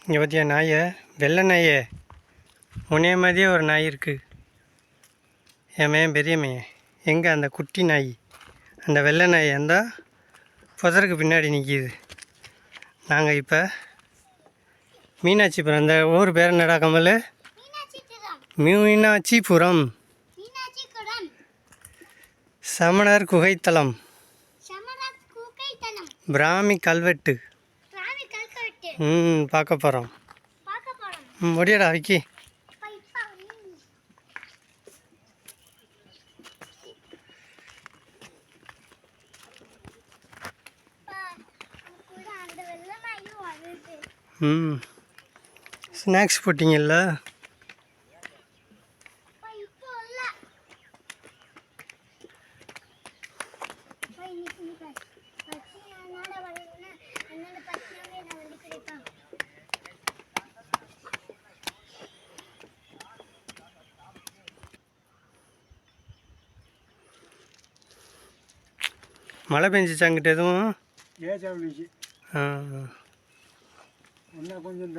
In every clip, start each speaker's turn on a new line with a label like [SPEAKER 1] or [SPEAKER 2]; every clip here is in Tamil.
[SPEAKER 1] இங்கே பார்த்தியா நாயை, வெள்ளை நாயே, உன்னைய மாதிரியே ஒரு நாய் இருக்குது. என் மையன் பெரிய மையன். எங்கே அந்த குட்டி நாய், அந்த வெள்ளை நாய் அந்த புதருக்கு பின்னாடி நிற்கிது. நாங்கள் இப்போ மீனாட்சிபுரம், அந்த ஊர் பேர் என்னடா கமல்? மீனாட்சிபுரம் சமணர் குகைத்தலம், பிராமி கல்வெட்டு பார்க்க போகிறோம். முடியடா விக்கி. ஸ்நாக்ஸ் போட்டிங்கல்ல? மழை பெஞ்சிச்சாங்கிட்ட எதுவும்?
[SPEAKER 2] கொஞ்சம்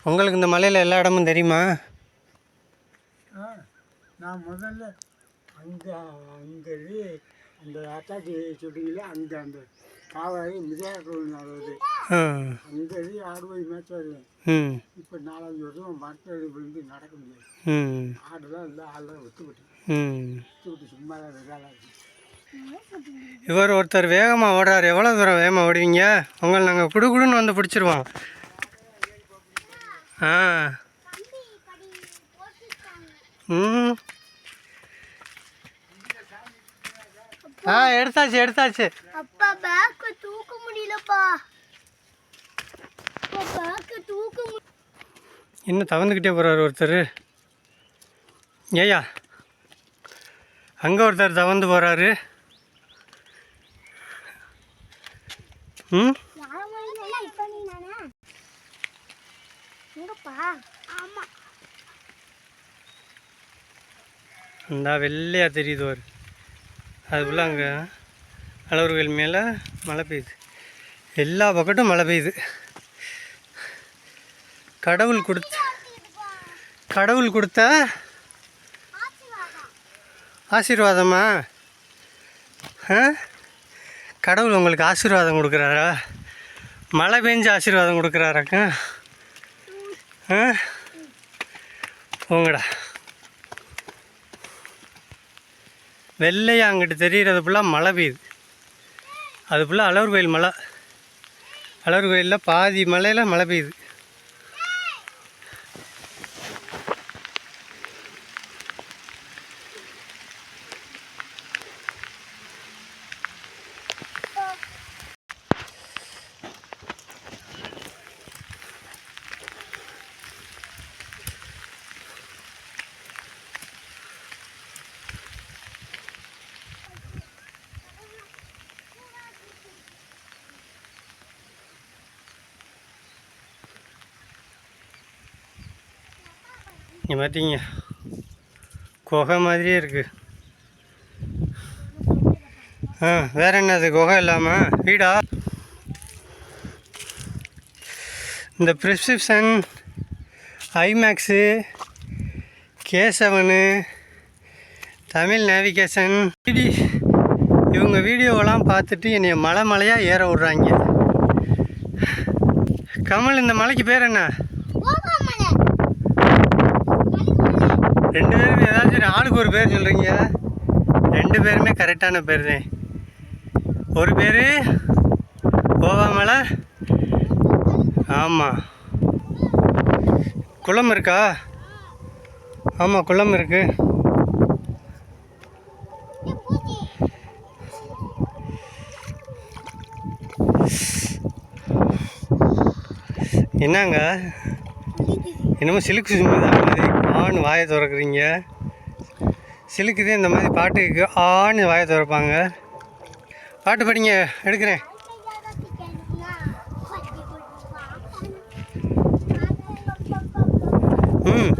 [SPEAKER 1] உங்களுக்கு இந்த மலையில் எல்லா இடமும் தெரியுமா?
[SPEAKER 2] நான் முதல்ல அங்கே அந்த அட்டாச்சி சொல்லிங்களா, அந்த காவாய் மிதியாக்கள் வருது, அங்கே ஆடுவாய் மேட்ச் வருவேன். இப்போ 4-5 வருஷம் மரத்தடி விழுந்து நடக்க முடியாது. ஆடுலாம் இல்லை, ஆடெல்லாம் விட்டு சும்மா தான் வேலை இருக்கு.
[SPEAKER 1] இவர் ஒருத்தர் வேகமாக ஓடுறாரு. எவ்வளோ தூரம் வேகமாக ஓடுவீங்க? உங்களை நாங்கள் குடுகுடுன்னு வந்து பிடிச்சிருவோம். எடுத்தாச்சு.
[SPEAKER 3] அப்பா பேக் தூக்க முடியலப்பா.
[SPEAKER 1] இன்னும் தவந்துக்கிட்டே போகிறாரு ஒருத்தர். ஏயா அங்கே ஒருத்தர் தவந்து போகிறாரு. இந்த வெள்ளையாக தெரியுது ஒரு, அதுக்குள்ளே அங்கே அளவுகள் மேலே மழை பெய்யுது. எல்லா பக்கட்டும் மழை பெய்யுது. கடவுள் கொடுத்த ஆசீர்வாதமா? கடவுள் உங்களுக்கு ஆசீர்வாதம் கொடுக்குறாரா? மழை பெஞ்சு ஆசீர்வாதம் கொடுக்குறாராக்கா? போங்கடா. வெள்ளையாக அங்கிட்டு தெரிகிறது ஃபுல்லாக மழை பெய்யுது. அது ஃபுல்லாக அழகர் கோயில் மலை. அழகர் கோயிலில் பாதி மலையில் மழை பெய்யுது. இங்கே பார்த்தீங்க, குகை மாதிரியே இருக்குது. வேறு என்னது குகை இல்லாமல் வீடா? இந்த prescription, IMAX, K7, Tamil navigation இவங்க வீடியோவெல்லாம் பார்த்துட்டு என்னை மலையாக ஏற விட்றாங்க. கமல், இந்த மலைக்கு பேர் என்ன? 2 பேருமே ஏதாச்சும் ஆளுக்கு ஒரு பேர் சொல்கிறீங்க. 2 பேருமே கரெக்டான பேர் தான். ஒரு பேர் கோவாமலை. ஆமாம், குளம் இருக்கா? ஆமாம், குளம் இருக்கு. என்னங்க என்னமோ சிலுக்கு சும்மிதான் மாதிரி ஆண் வாயை திறக்குறீங்க. சிலுக்குதே இந்த மாதிரி பாட்டுக்கு ஆண் வாயை திறப்பாங்க. பாட்டு படிங்க, எடுக்கிறேன். ம்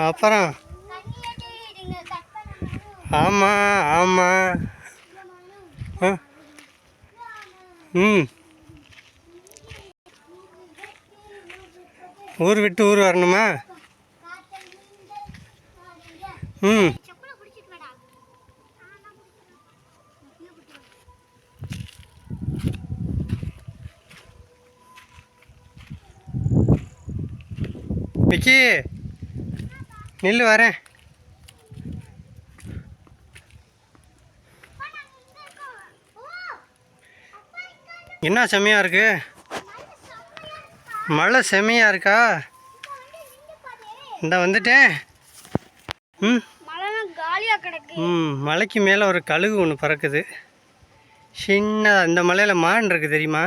[SPEAKER 1] அப்புறம் ஆமாம் ஆமாம் ம் ஊர் விட்டு ஊர் வரணுமா ம் விக்கி நில்லு வரேன் என்ன செம்மையாக இருக்கு மழை செம்மையாக இருக்கா இந்த வந்துட்டேன் ம் மலைக்கு மேலே ஒரு கழுகு ஒன்று பறக்குது சின்ன இந்த மலையில் மான் இருக்குது தெரியுமா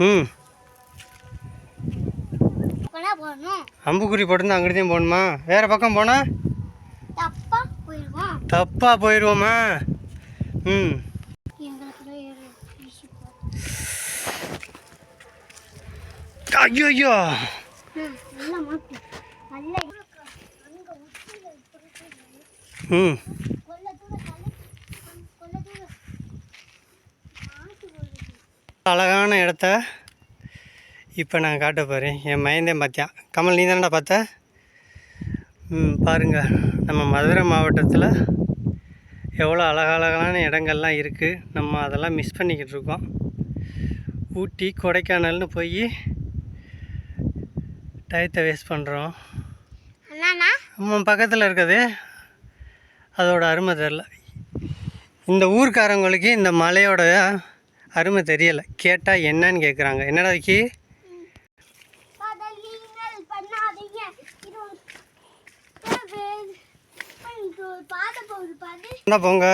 [SPEAKER 1] ம் அம்புக்குறி போட்டு அங்கிட்டு போகணுமா வேறு பக்கம் போனால் தப்பாக போயிடுவோமா ம் ஐயோ ஐயோ ம் அழகான இடத்த இப்போ நான் காட்ட போகிறேன். என் மயந்தேன் பார்த்தியான். கமல் நீ தானடா பார்த்த? பாருங்கள், நம்ம மதுரை மாவட்டத்தில் எவ்வளோ அழகழகான இடங்கள்லாம் இருக்குது. நம்ம அதெல்லாம் மிஸ் பண்ணிக்கிட்டு இருக்கோம். ஊட்டி கொடைக்கானல்னு போய் டயத்தை வேஸ்ட் பண்ணுறோம். நம்ம பக்கத்தில் இருக்குது, அதோட அருமை தெரில. இந்த ஊர்க்காரங்களுக்கு இந்த மலையோட அருமை தெரியலை. கேட்டால் என்னன்னு கேட்குறாங்க. என்னடா விக்கி? என்ன போங்க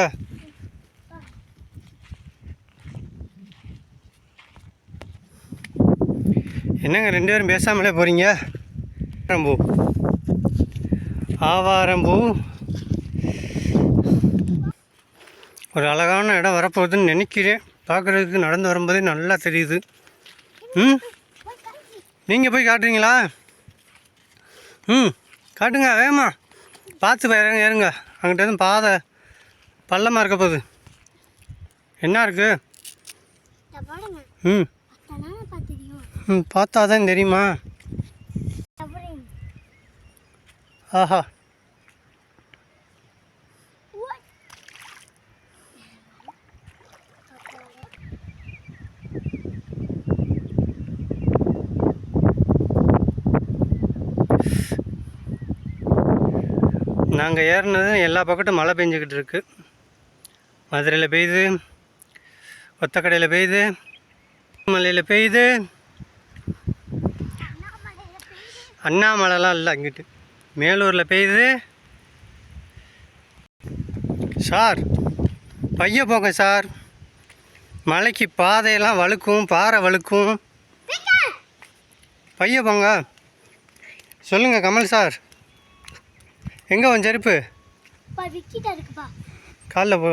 [SPEAKER 1] என்னங்க ரெண்டு பேரும் பேசாமலே போகிறீங்க? ஆவாரம்பூ ஆவாரம்பூ ஒரு அழகான இடம் வரப்போகுதுன்னு நினைக்கிறேன். பார்க்குறதுக்கு நடந்து வரும்போதே நல்லா தெரியுது. நீங்கள் போய் காட்டுறீங்களா? காட்டுங்க வேகமா. பார்த்து இறங்க ஏறுங்க. அங்கிட்ட எதுவும் பாதை பள்ளமாக இருக்க போகுது. என்ன இருக்குது? பார்த்தா தான் தெரியுமா? ஆஹா, நாங்கள் ஏறினது எல்லா பக்கட்டும் மழை பெஞ்சிக்கிட்டு இருக்குது. மதுரையில் பெய்யுது, ஒத்தக்கடையில் பெய்யுது, மலையில் பெய்யுது, அண்ணாமலைலாம் இல்லை, அங்கிட்டு மேலூரில் பெய்யுது. சார் பைய போங்க சார், மலைக்கு பாதையெல்லாம் வழுக்கும், பாறை வழுக்கும். பைய போங்க. சொல்லுங்கள் கமல் சார், எங்கே உன் செருப்பு? காலில் போ.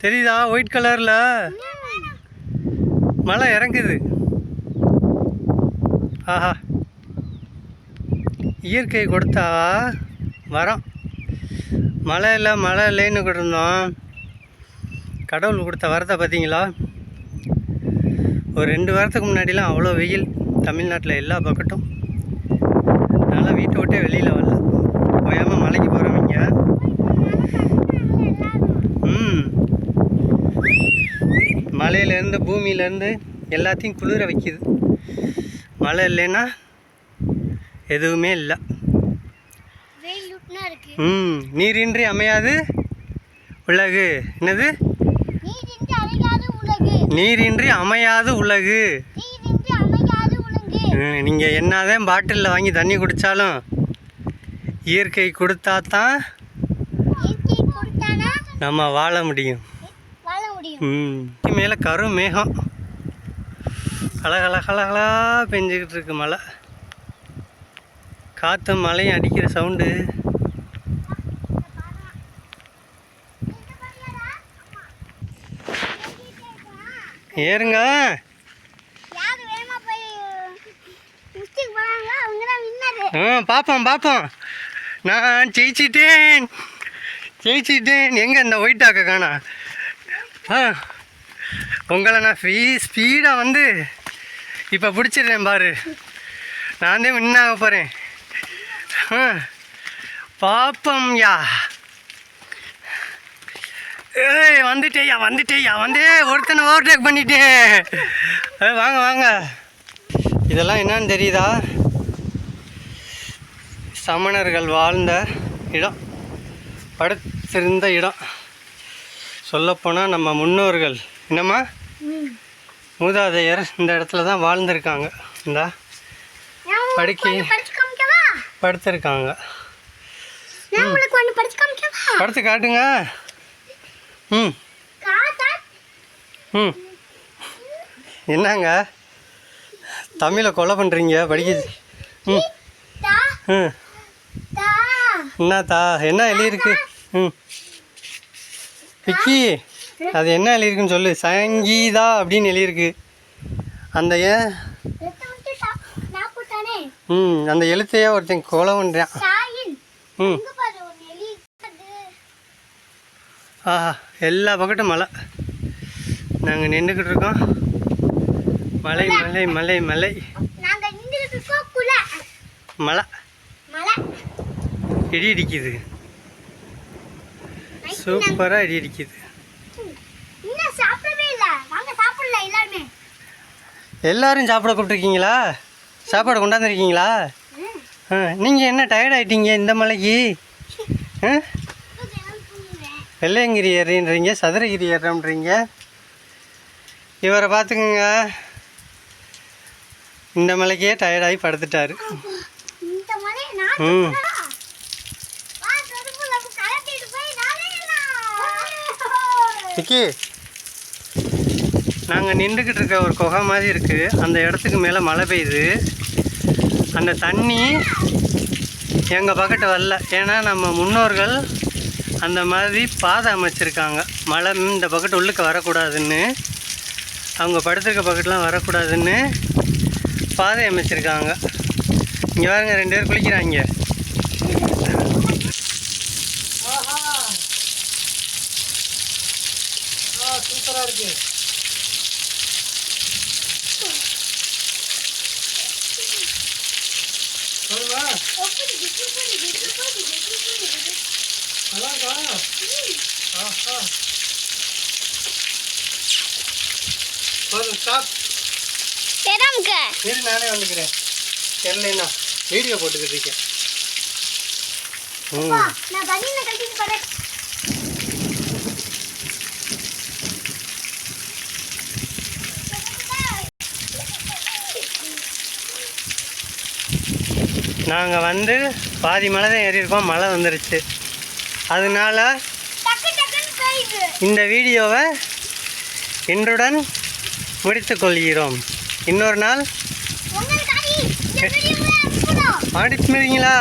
[SPEAKER 1] தெரியுதா? ஒயிட் கலரில் மழை இறங்குது. ஆஹா, இயற்கை கொடுத்தா வரோம். மழை இல்லைன்னு இருந்தோம். கடவுள் கொடுத்த வரத்தை பார்த்தீங்களா? ஒரு 2 வாரத்துக்கு முன்னாடிலாம் அவ்வளோ வெயில் தமிழ்நாட்டில் எல்லா பக்கட்டும். அதனால் வீட்டை விட்டே வெளியில் வரல. போயாமல் மலைக்கு போகிறவங்க மலையிலேருந்து பூமியிலேருந்து எல்லாத்தையும் குளிர வைக்கிது. மழை இல்லைன்னா எதுவுமே இல்லை. நீரின்றி அமையாது உலகு. என்னது? நீரின்றி அமையாது உலகு. நீங்கள் என்னதான் பாட்டிலில் வாங்கி தண்ணி குடித்தாலும் இயற்கை கொடுத்தா தான் நம்ம வாழ முடியும். மேலே கரும் மேகம் அழகழகழகா பெஞ்சிக்கிட்டு இருக்கு மழை. காற்றும் மழையும் அடிக்கிற சவுண்டு. ஏறுங்க. பார்ப்போம் பார்ப்போம். நான் ஜெயிச்சிட்டேன். எங்கே இந்த ஒயிட்டாக்க காணா? உங்களை நான் ஸ்பீடாக வந்து இப்போ பிடிச்சிடுறேன் பாரு. நான் தான் வின் ஆக போகிறேன். பாப்பம்யா. ஏய் வந்துட்டேயா ஒருத்தனை ஓவர்டேக் பண்ணிட்டேன். வாங்க வாங்க. இதெல்லாம் என்னன்னு தெரியுதா? சமணர்கள் வாழ்ந்த இடம், படுத்திருந்த இடம். சொல்லப்போனால் நம்ம முன்னோர்கள் என்னம்மா மூதாதையர் இந்த இடத்துல தான் வாழ்ந்திருக்காங்க. இந்த படுத்திருக்காங்க. படுத்து காட்டுங்க. ம் ம் என்னங்க தமிழை கொலை பண்ணுறீங்க? படிக்குது. ம் ம் என்னத்தா என்ன எழுதியிருக்கு? ம் விக்கி அது என்ன எழுதியிருக்குன்னு சொல்லு. சங்கீதா அப்படின்னு எழுதியிருக்கு. அந்த அந்த எழுத்தையே ஒருத்தன் கொலை பண்ணுறான். ம் ஆஹா எல்லா பக்கட்டும் மலை. நாங்கள் நின்றுக்கிட்டு இருக்கோம். மலை மலை மலை மலை மலை. இடி இடிக்குது. சூப்பராக இடி இடிக்குது. எல்லாரும் சாப்பிட கூப்பிட்ருக்கீங்களா? சாப்பாடு கொண்டாந்துருக்கீங்களா? நீங்கள் என்ன டயர்ட் ஆகிட்டீங்க இந்த மலைக்கு? வெள்ளையங்கிரி ஏறின்றீங்க, சதுரகிரி ஏறன்றீங்க. இவரை பார்த்துக்குங்க, இந்த மலைக்கே டயர்டாகி படுத்துட்டாரு. ம் விக்கி நாங்கள் நின்றுக்கிட்டு இருக்க ஒரு குகை மாதிரி இருக்குது. அந்த இடத்துக்கு மேலே மழை பெய்யுது. அந்த தண்ணி எங்கள் பக்கத்து வரல. ஏன்னா நம்ம முன்னோர்கள் அந்த மாதிரி பாதை அமைச்சிருக்காங்க. மழை இந்த பக்கத்து உள்ளுக்கு வரக்கூடாதுன்னு, அவங்க படுத்துருக்க பக்கத்துலாம் வரக்கூடாதுன்னு பாதை அமைச்சிருக்காங்க. இங்கே பாருங்க 2 பேர் குளிக்கிறாங்க. சூப்பராக இருக்கு. நானே வந்துக்கிறேன். தெரியலண்ணா வீடியோ போட்டுக்கிட்டு இருக்கேன். நாங்கள் வந்து பாதி மலை தான் ஏறியிருக்கோம். மழை வந்துருச்சு. அதனால இந்த வீடியோவை இன்றுடன் முடித்துக்கொள்கிறோம். இன்னொரு நாள் ஆடிட்டுங்களா?